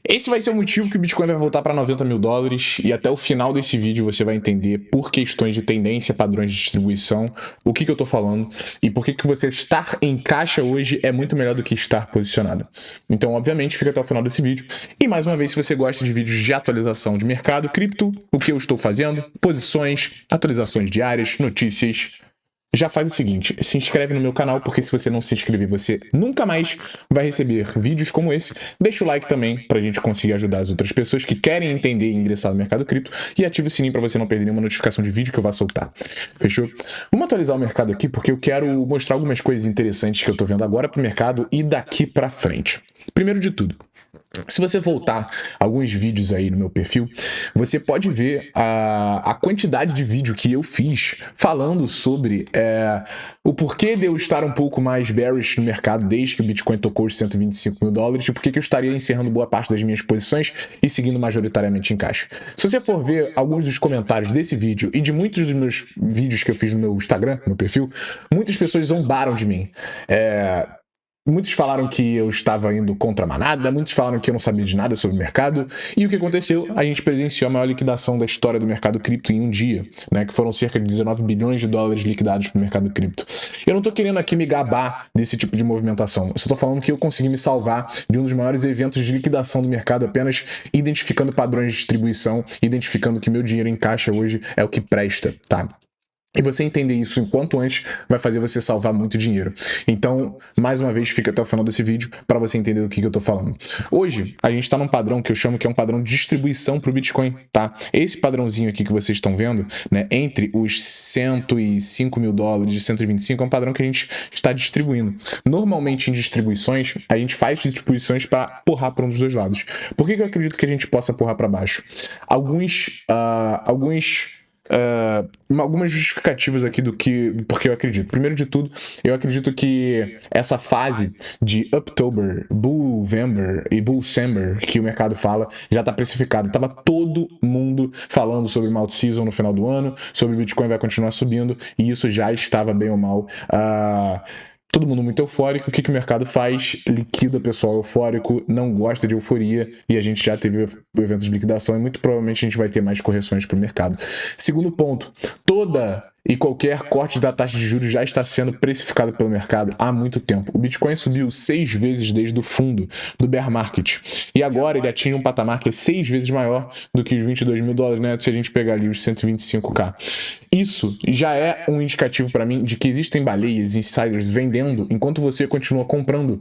Esse vai ser o motivo que o Bitcoin vai voltar para 90 mil dólares e até o final desse vídeo você vai entender por questões de tendência, padrões de distribuição, o que eu estou falando e por que você estar em caixa hoje é muito melhor do que estar posicionado. Então, obviamente, fica até o final desse vídeo. E mais uma vez, se você gosta de vídeos de atualização de mercado cripto, o que eu estou fazendo, posições, atualizações diárias, notícias, já faz o seguinte, se inscreve no meu canal, porque se você não se inscrever, você nunca mais vai receber vídeos como esse. Deixa o like também, pra gente conseguir ajudar as outras pessoas que querem entender e ingressar no mercado cripto. E ative o sininho pra você não perder nenhuma notificação de vídeo que eu vá soltar. Fechou? Vamos atualizar o mercado aqui, porque eu quero mostrar algumas coisas interessantes que eu tô vendo agora pro mercado e daqui pra frente. Primeiro de tudo, se você voltar alguns vídeos aí no meu perfil, você pode ver a quantidade de vídeo que eu fiz falando sobre o porquê de eu estar um pouco mais bearish no mercado desde que o Bitcoin tocou os 125 mil dólares e por que eu estaria encerrando boa parte das minhas posições e seguindo majoritariamente em caixa. Se você for ver alguns dos comentários desse vídeo e de muitos dos meus vídeos que eu fiz no meu Instagram, no meu perfil, muitas pessoas zombaram de mim. Muitos falaram que eu estava indo contra a manada, muitos falaram que eu não sabia de nada sobre o mercado, e o que aconteceu? A gente presenciou a maior liquidação da história do mercado cripto em um dia, né, que foram cerca de 19 bilhões de dólares liquidados para o mercado cripto. Eu não estou querendo aqui me gabar desse tipo de movimentação, eu só estou falando que eu consegui me salvar de um dos maiores eventos de liquidação do mercado apenas identificando padrões de distribuição, identificando que meu dinheiro em caixa hoje é o que presta, tá? E você entender isso o quanto antes vai fazer você salvar muito dinheiro. Então, mais uma vez, fica até o final desse vídeo para você entender do que eu tô falando. Hoje, a gente está num padrão que eu chamo que é um padrão de distribuição para o Bitcoin, tá? Esse padrãozinho aqui que vocês estão vendo, né, entre os 105 mil dólares e 125, é um padrão que a gente está distribuindo. Normalmente, em distribuições, a gente faz distribuições para porrar para um dos dois lados. Por que eu acredito que a gente possa porrar para baixo? Algumas justificativas aqui porque eu acredito. Primeiro de tudo, eu acredito que essa fase de October, Bullvember e Bullcember que o mercado fala já está precificada. Tava todo mundo falando sobre Malt Season no final do ano, sobre o Bitcoin vai continuar subindo e isso já estava bem ou mal. Todo mundo muito eufórico. O que o mercado faz? Liquida pessoal eufórico, não gosta de euforia, e a gente já teve o evento de liquidação e muito provavelmente a gente vai ter mais correções para o mercado. Segundo ponto, toda e qualquer corte da taxa de juros já está sendo precificado pelo mercado há muito tempo. O Bitcoin subiu 6 vezes desde o fundo do bear market, e agora ele atinge um patamar que é 6 vezes maior do que os 22 mil dólares, né? Se a gente pegar ali os 125k. Isso já é um indicativo para mim de que existem baleias, insiders vendendo, enquanto você continua comprando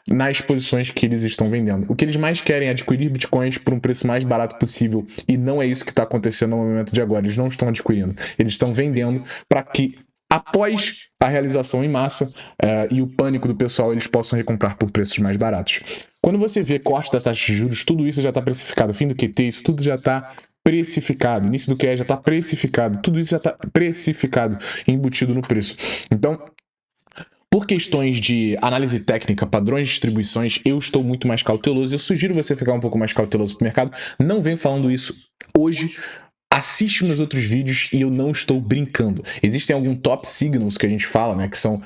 nas posições que eles estão vendendo. O que eles mais querem é adquirir bitcoins por um preço mais barato possível, e não é isso que está acontecendo no momento de agora. Eles não estão adquirindo, eles estão vendendo para que após a realização em massa e o pânico do pessoal, eles possam recomprar por preços mais baratos. Quando você vê corte da taxa de juros, tudo isso já está precificado. Fim do QT, isso tudo já está precificado. Início do QE já está precificado. Tudo isso já está precificado, embutido no preço. Então, por questões de análise técnica, padrões de distribuições, eu estou muito mais cauteloso. Eu sugiro você ficar um pouco mais cauteloso para o mercado. Não venho falando isso hoje. Assiste meus outros vídeos e eu não estou brincando. Existem alguns top signals que a gente fala, né, que são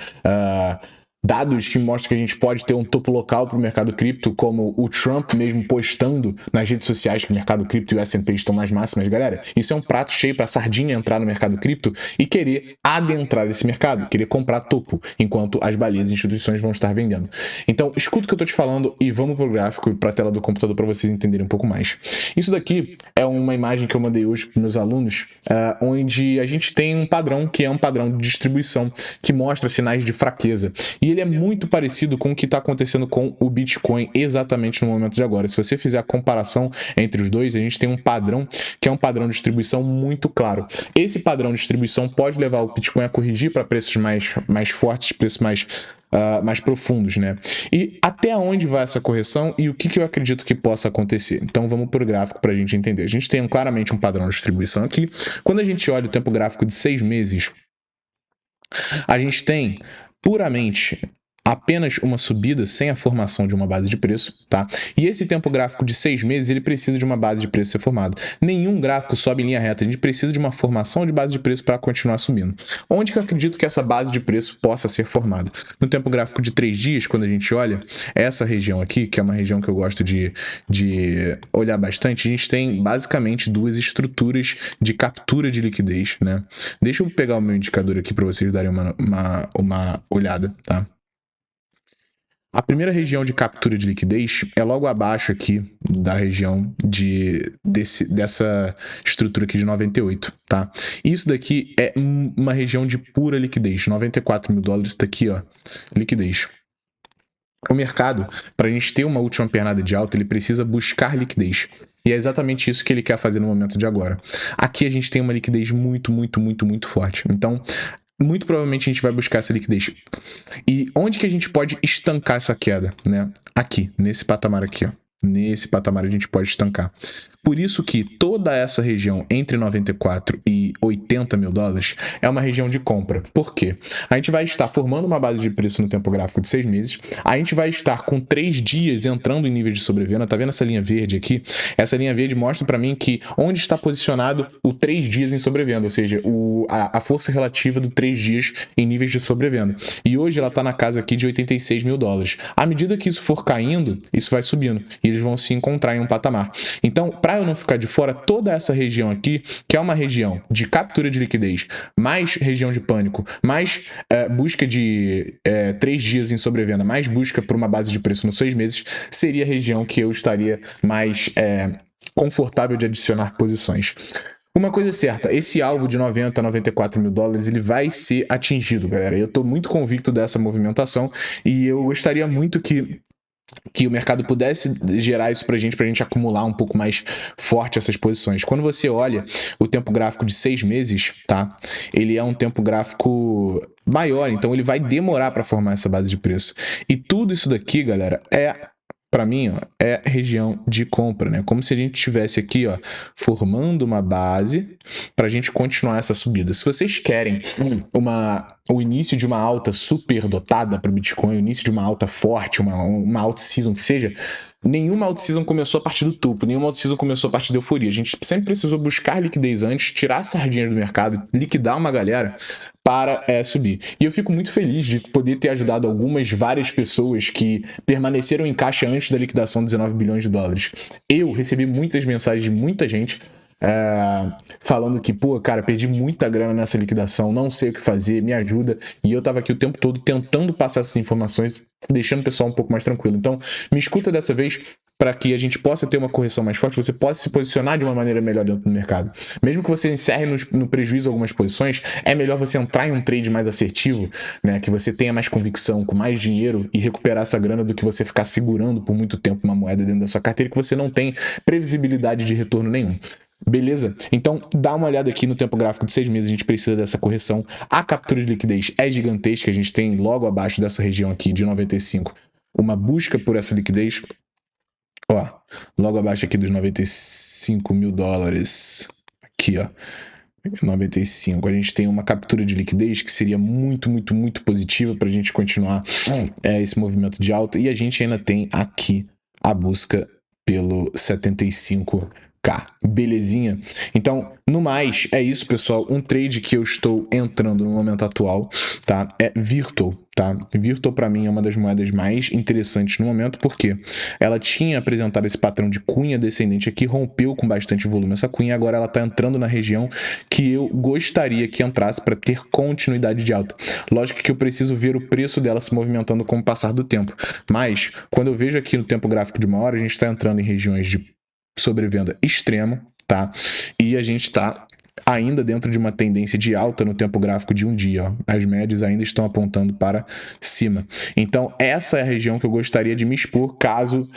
dados que mostram que a gente pode ter um topo local para o mercado cripto, como o Trump mesmo postando nas redes sociais que o mercado cripto e o S&P estão nas máximas. Galera, isso é um prato cheio para a sardinha entrar no mercado cripto e querer adentrar esse mercado, querer comprar topo, enquanto as baleias e instituições vão estar vendendo. Então, escuta o que eu estou te falando e vamos para o gráfico e para a tela do computador para vocês entenderem um pouco mais. Isso daqui é uma imagem que eu mandei hoje para meus alunos, onde a gente tem um padrão que é um padrão de distribuição que mostra sinais de fraqueza. E ele é muito parecido com o que está acontecendo com o Bitcoin exatamente no momento de agora. Se você fizer a comparação entre os dois, a gente tem um padrão que é um padrão de distribuição muito claro. Esse padrão de distribuição pode levar o Bitcoin a corrigir para preços mais fortes, preços mais profundos, né? E até onde vai essa correção e o que eu acredito que possa acontecer? Então vamos para o gráfico para a gente entender. A gente tem claramente um padrão de distribuição aqui. Quando a gente olha o tempo gráfico de 6 meses, a gente tem puramente apenas uma subida sem a formação de uma base de preço, tá? E esse tempo gráfico de 6 meses, ele precisa de uma base de preço ser formada. Nenhum gráfico sobe em linha reta, a gente precisa de uma formação de base de preço para continuar subindo. Onde que eu acredito que essa base de preço possa ser formada? No tempo gráfico de 3 dias, quando a gente olha essa região aqui, que é uma região que eu gosto de olhar bastante, a gente tem basicamente duas estruturas de captura de liquidez, né? Deixa eu pegar o meu indicador aqui para vocês darem uma olhada, tá? A primeira região de captura de liquidez é logo abaixo aqui da região dessa estrutura aqui de 98, tá? Isso daqui é uma região de pura liquidez, 94 mil dólares, tá aqui, ó, liquidez. O mercado, para a gente ter uma última pernada de alta, ele precisa buscar liquidez. E é exatamente isso que ele quer fazer no momento de agora. Aqui a gente tem uma liquidez muito forte. Então, muito provavelmente a gente vai buscar essa liquidez. E onde que a gente pode estancar essa queda, né? Aqui, nesse patamar aqui, ó. Nesse patamar a gente pode estancar. Por isso que toda essa região entre 94 e 80 mil dólares é uma região de compra. Por quê? A gente vai estar formando uma base de preço no tempo gráfico de 6 meses, a gente vai estar com 3 dias entrando em níveis de sobrevenda. Tá vendo essa linha verde aqui? Essa linha verde mostra para mim que onde está posicionado o 3 dias em sobrevenda, ou seja, a força relativa do 3 dias em níveis de sobrevenda. E hoje ela está na casa aqui de 86 mil dólares. À medida que isso for caindo, isso vai subindo e eles vão se encontrar em um patamar. Então, para eu não ficar de fora, toda essa região aqui, que é uma região de captura de liquidez, mais região de pânico, mais busca de 3 dias em sobrevenda, mais busca por uma base de preço nos 6 meses, seria a região que eu estaria mais confortável de adicionar posições. Uma coisa é certa, esse alvo de 90 a 94 mil dólares, ele vai ser atingido, galera. Eu estou muito convicto dessa movimentação e eu gostaria muito que o mercado pudesse gerar isso pra gente acumular um pouco mais forte essas posições. Quando você olha o tempo gráfico de 6 meses, tá? Ele é um tempo gráfico maior, então ele vai demorar para formar essa base de preço. E tudo isso daqui, galera, para mim, ó, é região de compra, né? Como se a gente estivesse aqui, ó, formando uma base para a gente continuar essa subida. Se vocês querem o início de uma alta super dotada para o Bitcoin, o início de uma alta forte, uma alta season que seja, nenhuma alta season começou a partir do topo, nenhuma alta season começou a partir da euforia. A gente sempre precisou buscar liquidez antes, tirar sardinhas do mercado, liquidar uma galera para subir. E eu fico muito feliz de poder ter ajudado várias pessoas que permaneceram em caixa antes da liquidação de 19 bilhões de dólares. Eu recebi muitas mensagens de muita gente falando que, pô, cara, perdi muita grana nessa liquidação, não sei o que fazer, me ajuda. E eu tava aqui o tempo todo tentando passar essas informações, deixando o pessoal um pouco mais tranquilo. Então, me escuta dessa vez para que a gente possa ter uma correção mais forte, você possa se posicionar de uma maneira melhor dentro do mercado. Mesmo que você encerre no prejuízo algumas posições, é melhor você entrar em um trade mais assertivo, né, que você tenha mais convicção, com mais dinheiro e recuperar essa grana do que você ficar segurando por muito tempo uma moeda dentro da sua carteira que você não tem previsibilidade de retorno nenhum. Beleza? Então, dá uma olhada aqui no tempo gráfico de 6 meses, a gente precisa dessa correção. A captura de liquidez é gigantesca, a gente tem logo abaixo dessa região aqui de 95 uma busca por essa liquidez. Ó, logo abaixo aqui dos 95 mil dólares, aqui ó, 95, a gente tem uma captura de liquidez que seria muito positiva para a gente continuar esse movimento de alta, e a gente ainda tem aqui a busca pelo 75K. Belezinha? Então, no mais, é isso, pessoal. Um trade que eu estou entrando no momento atual, tá? É Virtual, tá? Virtual, para mim, é uma das moedas mais interessantes no momento, porque ela tinha apresentado esse padrão de cunha descendente aqui, rompeu com bastante volume essa cunha, agora ela está entrando na região que eu gostaria que entrasse para ter continuidade de alta. Lógico que eu preciso ver o preço dela se movimentando com o passar do tempo, mas quando eu vejo aqui no tempo gráfico de uma hora, a gente está entrando em regiões de sobrevenda extrema, tá? E a gente está ainda dentro de uma tendência de alta no tempo gráfico de um dia, ó. As médias ainda estão apontando para cima. Então, essa é a região que eu gostaria de me expor caso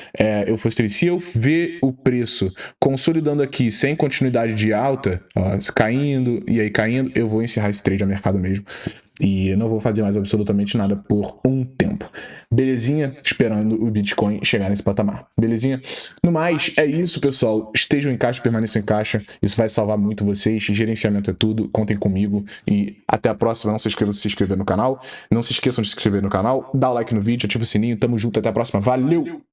eu fosse trade. Se eu ver o preço consolidando aqui sem continuidade de alta, ó, caindo e aí caindo, eu vou encerrar esse trade a mercado mesmo. E eu não vou fazer mais absolutamente nada por um tempo. Belezinha? Esperando o Bitcoin chegar nesse patamar. Belezinha? No mais, é isso, pessoal. Estejam em caixa, permaneçam em caixa. Isso vai salvar muito vocês. Gerenciamento é tudo. Contem comigo. E até a próxima. Não se esqueçam de se inscrever no canal. Não se esqueçam de se inscrever no canal. Dá o like no vídeo, ativa o sininho. Tamo junto. Até a próxima. Valeu!